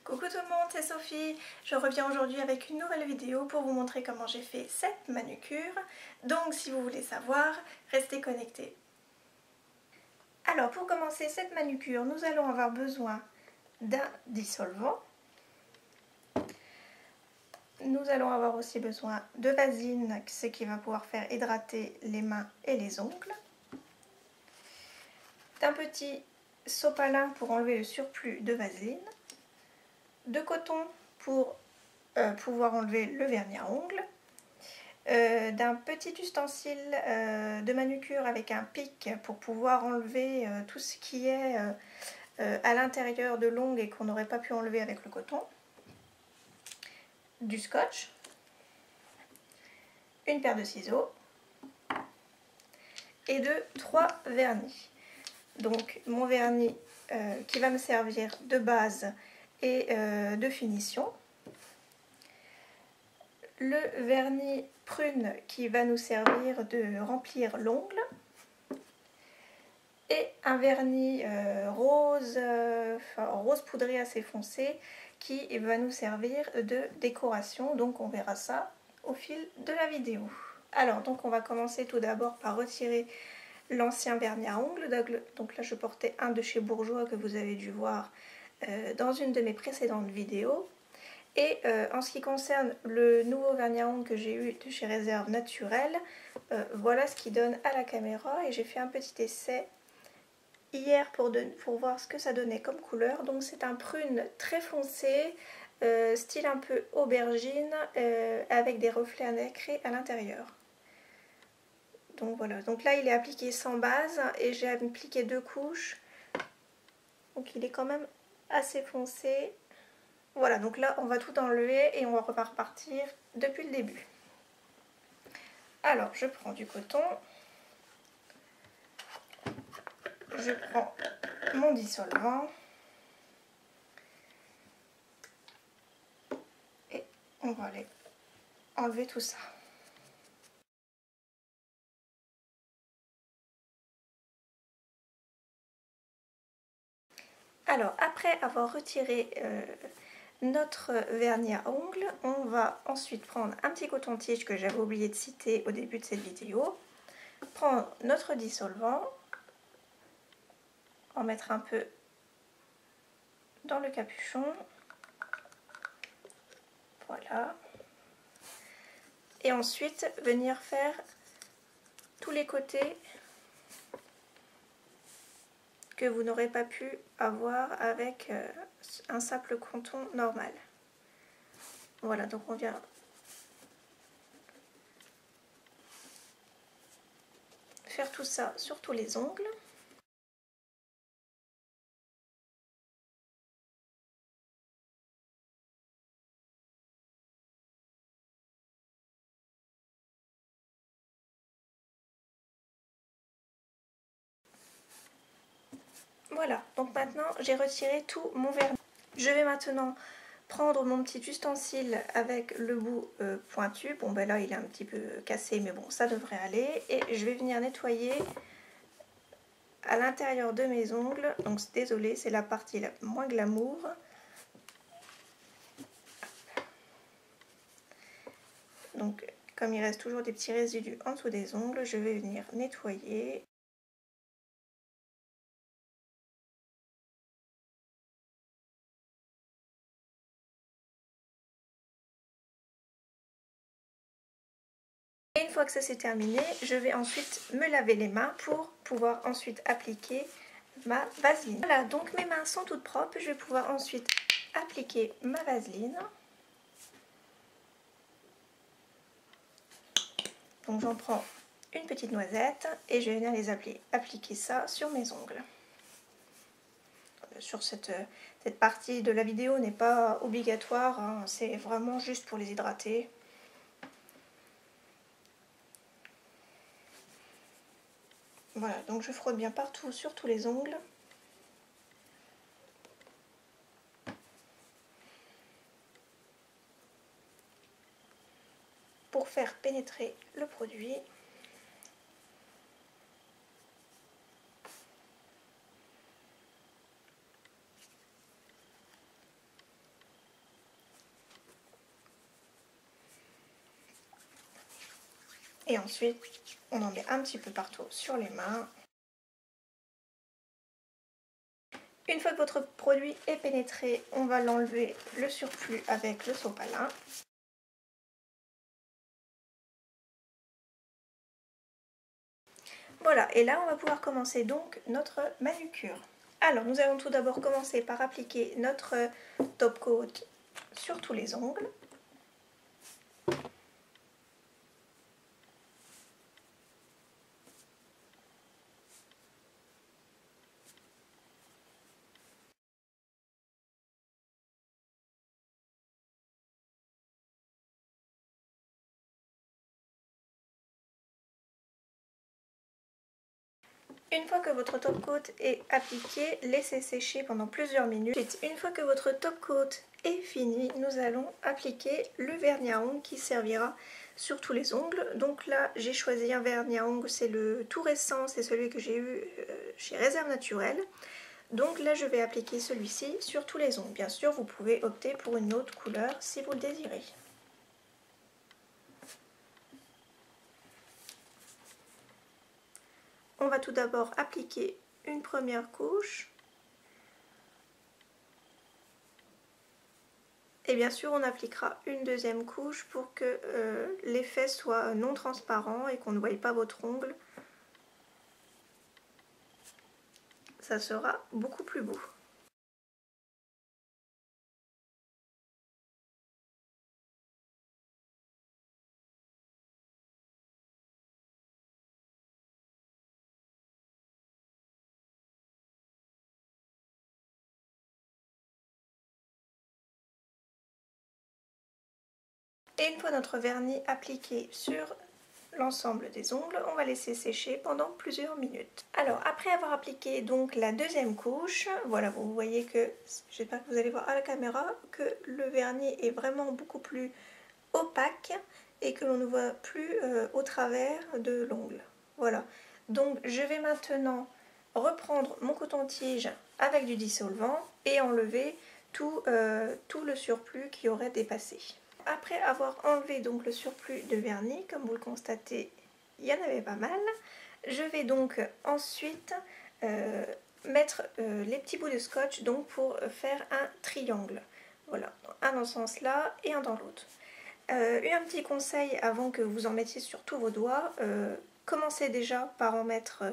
Coucou tout le monde, c'est Sophie. Je reviens aujourd'hui avec une nouvelle vidéo pour vous montrer comment j'ai fait cette manucure. Donc si vous voulez savoir, restez connectés. Alors pour commencer cette manucure, nous allons avoir besoin d'un dissolvant. Nous allons avoir aussi besoin de vaseline, ce qui va pouvoir faire hydrater les mains et les ongles. D'un petit sopalin pour enlever le surplus de vaseline. De coton pour pouvoir enlever le vernis à ongles, d'un petit ustensile de manucure avec un pic pour pouvoir enlever tout ce qui est à l'intérieur de l'ongle et qu'on n'aurait pas pu enlever avec le coton, du scotch, une paire de ciseaux et 3 vernis. Donc mon vernis qui va me servir de base et de finition. Le vernis prune qui va nous servir de remplir l'ongle. Et un vernis rose, rose poudré assez foncé qui va nous servir de décoration. Donc on verra ça au fil de la vidéo. Alors donc on va commencer tout d'abord par retirer l'ancien vernis à ongles. Donc là je portais un de chez Bourjois que vous avez dû voir dans une de mes précédentes vidéos. Et en ce qui concerne le nouveau vernis à ongles que j'ai eu de chez Réserve Naturelle, voilà ce qu'il donne à la caméra. Et j'ai fait un petit essai hier pour voir ce que ça donnait comme couleur. Donc c'est un prune très foncé, style un peu aubergine, avec des reflets nacrés à l'intérieur. Donc voilà, donc là il est appliqué sans base et j'ai appliqué 2 couches. Donc il est quand même assez foncé. Voilà, donc là on va tout enlever et on va repartir depuis le début. Alors je prends du coton, je prends mon dissolvant et on va aller enlever tout ça. Alors après avoir retiré notre vernis à ongles, on va ensuite prendre un petit coton-tige que j'avais oublié de citer au début de cette vidéo, prendre notre dissolvant, en mettre un peu dans le capuchon, voilà, et ensuite venir faire tous les côtés que vous n'aurez pas pu avoir avec un simple coton normal. Voilà, donc on vient faire tout ça sur tous les ongles. Voilà, donc maintenant j'ai retiré tout mon vernis. Je vais maintenant prendre mon petit ustensile avec le bout pointu. Bon ben là il est un petit peu cassé mais bon ça devrait aller. Et je vais venir nettoyer à l'intérieur de mes ongles. Donc désolée, c'est la partie la moins glamour. Donc comme il reste toujours des petits résidus en dessous des ongles, je vais venir nettoyer. Et une fois que ça c'est terminé, je vais ensuite me laver les mains pour pouvoir ensuite appliquer ma vaseline. Voilà, donc mes mains sont toutes propres, je vais pouvoir ensuite appliquer ma vaseline. Donc j'en prends une petite noisette et je vais venir les appliquer ça sur mes ongles. Sur cette partie de la vidéo n'est pas obligatoire, hein, c'est vraiment juste pour les hydrater. Voilà, donc je frotte bien partout sur tous les ongles. Pour faire pénétrer le produit. Et ensuite, on en met un petit peu partout sur les mains. Une fois que votre produit est pénétré, on va l'enlever le surplus avec le sopalin. Voilà, et là on va pouvoir commencer donc notre manucure. Alors nous allons tout d'abord commencer par appliquer notre top coat sur tous les ongles. Une fois que votre top coat est appliqué, laissez sécher pendant plusieurs minutes. Ensuite, une fois que votre top coat est fini, nous allons appliquer le vernis à ongles qui servira sur tous les ongles. Donc là, j'ai choisi un vernis à ongles, c'est le tout récent, c'est celui que j'ai eu chez Réserve Naturelle. Donc là, je vais appliquer celui-ci sur tous les ongles. Bien sûr, vous pouvez opter pour une autre couleur si vous le désirez. On va tout d'abord appliquer une première couche. Et bien sûr, on appliquera une deuxième couche pour que l'effet soit non transparent et qu'on ne voie pas votre ongle. Ça sera beaucoup plus beau. Et une fois notre vernis appliqué sur l'ensemble des ongles, on va laisser sécher pendant plusieurs minutes. Alors après avoir appliqué donc la deuxième couche, voilà, vous voyez que, j'espère que vous allez voir à la caméra, que le vernis est vraiment beaucoup plus opaque et que l'on ne voit plus au travers de l'ongle. Voilà, donc je vais maintenant reprendre mon coton-tige avec du dissolvant et enlever tout le surplus qui aurait dépassé. Après avoir enlevé donc le surplus de vernis, comme vous le constatez, il y en avait pas mal, je vais donc ensuite mettre les petits bouts de scotch donc pour faire un triangle. Voilà, un dans ce sens-là et un dans l'autre. Un petit conseil avant que vous en mettiez sur tous vos doigts, commencez déjà par en mettre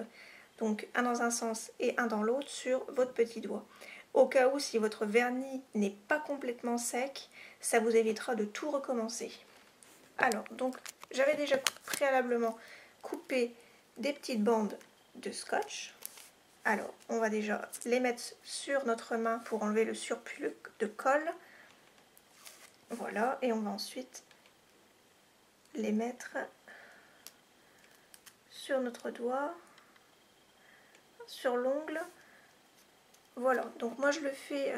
donc un dans un sens et un dans l'autre sur votre petit doigt. Au cas où, si votre vernis n'est pas complètement sec, ça vous évitera de tout recommencer. Alors, donc, j'avais déjà préalablement coupé des petites bandes de scotch. Alors, on va déjà les mettre sur notre main pour enlever le surplus de colle. Voilà, et on va ensuite les mettre sur notre doigt, sur l'ongle. Voilà, donc moi je le fais,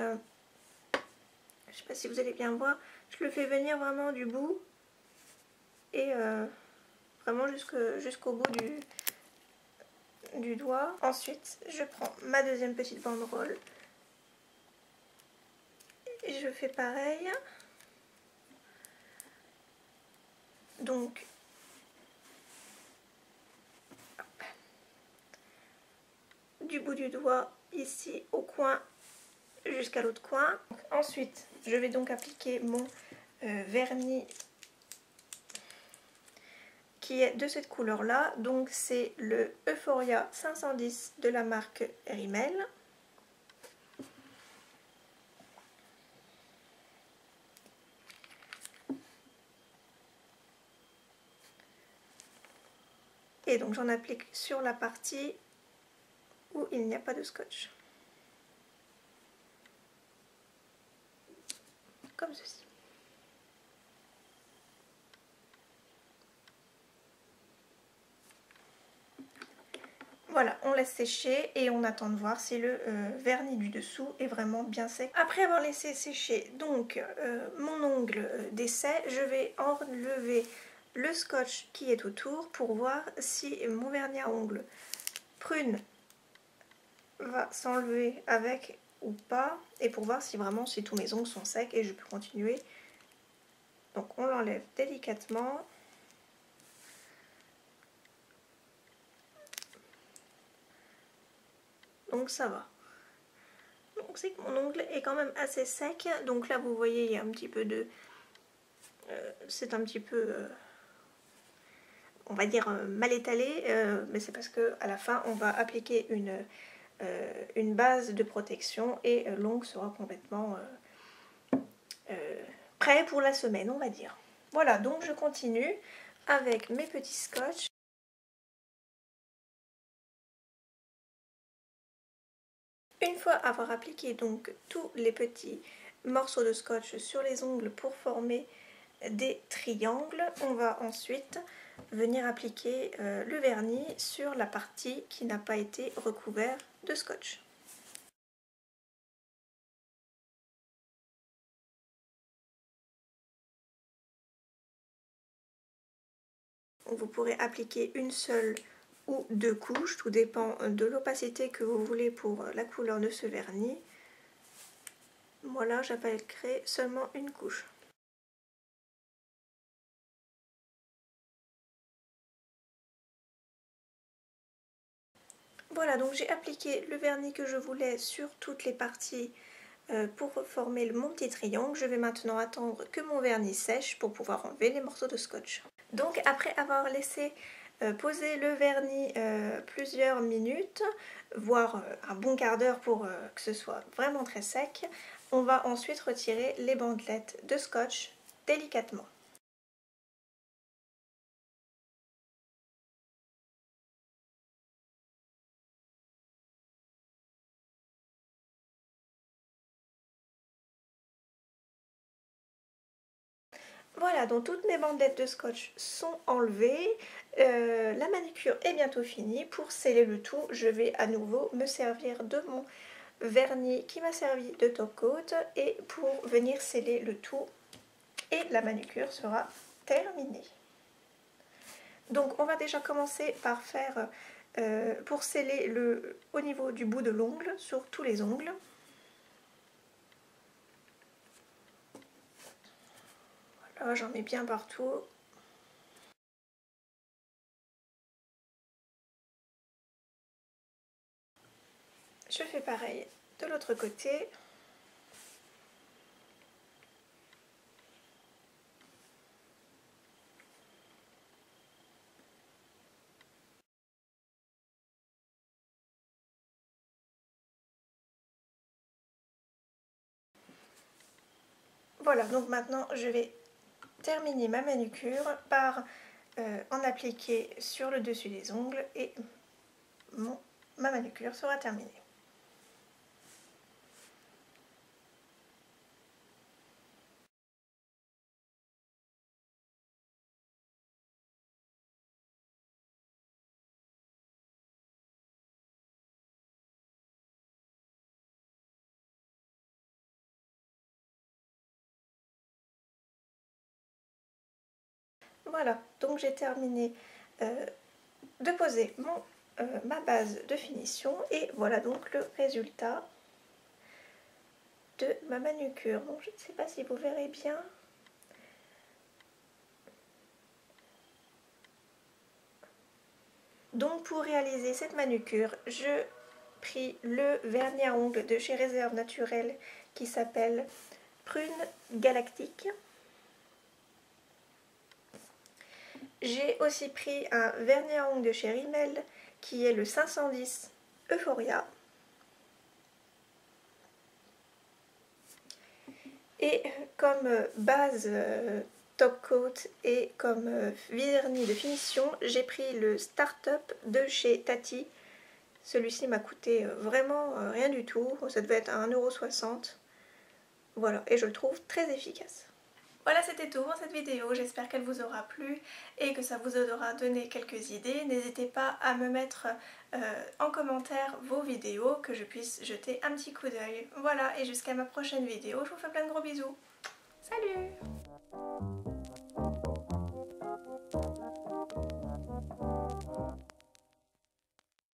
je sais pas si vous allez bien voir, je le fais venir vraiment du bout et vraiment jusqu'au bout du doigt. Ensuite, je prends ma deuxième petite banderole et je fais pareil. Donc, du bout du doigt ici au coin jusqu'à l'autre coin. Ensuite, je vais donc appliquer mon vernis qui est de cette couleur là, donc c'est le Euphoria 510 de la marque Rimmel. Et donc j'en applique sur la partie où il n'y a pas de scotch. Comme ceci. Voilà, on laisse sécher et on attend de voir si le vernis du dessous est vraiment bien sec. Après avoir laissé sécher donc mon ongle d'essai, je vais enlever le scotch qui est autour pour voir si mon vernis à ongles prune va s'enlever avec ou pas, et pour voir si vraiment si tous mes ongles sont secs et je peux continuer. Donc on l'enlève délicatement. donc ça va. Donc c'est que mon ongle est quand même assez sec, donc là vous voyez il y a un petit peu de... c'est un petit peu... on va dire mal étalé, mais c'est parce que à la fin on va appliquer une base de protection et l'ongle sera complètement prêt pour la semaine, on va dire. Voilà, donc je continue avec mes petits scotch. Une fois avoir appliqué donc tous les petits morceaux de scotch sur les ongles pour former des triangles, on va ensuite venir appliquer le vernis sur la partie qui n'a pas été recouverte de scotch. Vous pourrez appliquer une seule ou deux couches, tout dépend de l'opacité que vous voulez pour la couleur de ce vernis. Moi là j'appliquerai seulement une couche. Voilà, donc j'ai appliqué le vernis que je voulais sur toutes les parties pour former mon petit triangle. Je vais maintenant attendre que mon vernis sèche pour pouvoir enlever les morceaux de scotch. Donc après avoir laissé poser le vernis plusieurs minutes, voire un bon quart d'heure pour que ce soit vraiment très sec, on va ensuite retirer les bandelettes de scotch délicatement. Voilà, donc toutes mes bandelettes de scotch sont enlevées, la manucure est bientôt finie. Pour sceller le tout, je vais à nouveau me servir de mon vernis qui m'a servi de top coat et pour venir sceller le tout et la manucure sera terminée. Donc on va déjà commencer par faire, pour sceller au niveau du bout de l'ongle, sur tous les ongles. Voilà, j'en mets bien partout. Je fais pareil de l'autre côté. Voilà, donc maintenant je vais terminer ma manucure par en appliquer sur le dessus des ongles et ma manucure sera terminée. Voilà, donc j'ai terminé de poser ma base de finition et voilà donc le résultat de ma manucure. Donc je ne sais pas si vous verrez bien. Donc pour réaliser cette manucure, je pris le vernis à ongles de chez Réserve Naturelle qui s'appelle Prune Galactique. J'ai aussi pris un vernis à ongles de chez Rimmel qui est le 510 Euphoria. Et comme base top coat et comme vernis de finition, j'ai pris le Startup de chez Tati. Celui-ci m'a coûté vraiment rien du tout, ça devait être à 1,60 €. Voilà, et je le trouve très efficace. Voilà, c'était tout pour cette vidéo, j'espère qu'elle vous aura plu et que ça vous aura donné quelques idées. N'hésitez pas à me mettre en commentaire vos vidéos, que je puisse jeter un petit coup d'œil. Voilà, et jusqu'à ma prochaine vidéo, je vous fais plein de gros bisous. Salut!